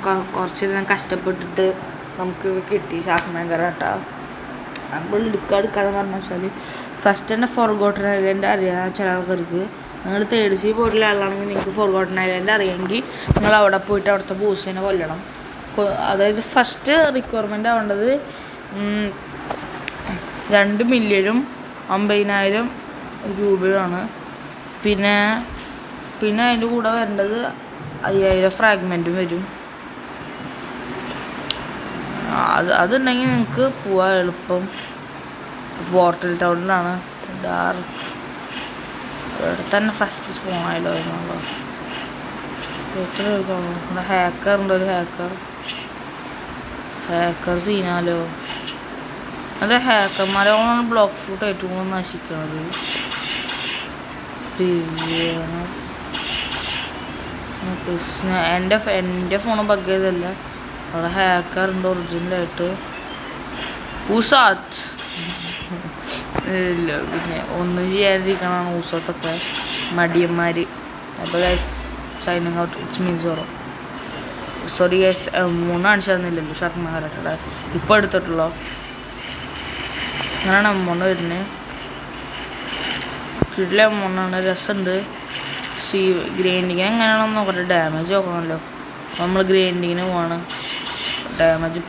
കുറച്ച് നേരം കഷ്ടപ്പെട്ടിട്ട് നമുക്ക് കിട്ടി ഷാർക്ക്മാൻ കരാട്ട. നമ്മൾ എടുക്കാന്ന് പറഞ്ഞു വെച്ചാൽ ഫസ്റ്റ് തന്നെ ഫോർഗോട്ടൺ ഐലൻഡ് അറിയാം ചില ആൾക്കാർക്ക്. നിങ്ങൾ തേർഡ് സീ പോയിട്ടുള്ള ആളാണെങ്കിൽ നിങ്ങൾക്ക് ഫോർഗോട്ടൺ ഐലൻഡ് അറിയാമെങ്കിൽ നിങ്ങൾ അവിടെ പോയിട്ട് അവിടുത്തെ ബൂസിനെ കൊല്ലണം. അതായത് ഫസ്റ്റ് റിക്വയർമെൻ്റ് ആവേണ്ടത് 2 മില്യനും 50,000 രൂപയാണ്. പിന്നെ അതിൻ്റെ കൂടെ വരേണ്ടത് 5,000 ഫ്രാഗ്മെൻറ്റും വരും. അതുണ്ടെങ്കിൽ നിങ്ങൾക്ക് പോവാൻ എളുപ്പം. പോർട്ടൽ ടൗണിലാണ്. ഇവിടെ തന്നെ ഫസ്റ്റ് സ്പോണായല്ലോ എന്നുള്ളത്. ഇവിടെ ഹാക്കറുണ്ട്, ഒരു ഹാക്കർ സീനാലോ. അത് ഹാക്കർമാരോടാണ് ബ്ലോക്ക് ഫ്രൂട്ട് ഏറ്റവും കൂടുതൽ നശിക്കുന്നത്. എൻ്റെ ഫോണ് ബഗ് ചെയ്തല്ല, അവിടെ ഹാക്കറുണ്ട് ഒറിജിനലായിട്ട്. ഊസാത്ത് ഇല്ല, പിന്നെ ഒന്നും ചെയ്യാതിരിക്കണമാണ് ഊസത്തൊക്കെ മടിയന്മാർ. അപ്പോൾ guys signing out. It's means sorry guys, 3 കാണിച്ചു തന്നില്ലല്ലോ ഷാർക്ക്മാൻ കരാട്ടയുടെ. ഇപ്പോൾ എടുത്തിട്ടുള്ളൂ. അങ്ങനെയാണ് എമൗണ്ട് വരുന്നത്. കിട്ടില്ല എമൗണ്ടാണ്, രസമുണ്ട്. ഗ്രൈൻഡിങ്ങിന് എങ്ങനെയാണെന്ന് നോക്കട്ടെ. ഡാമേജ് നോക്കണമല്ലോ. നമ്മൾ ഗ്രൈൻഡിങ്ങിന് പോവാണ്. ഡാമേജ്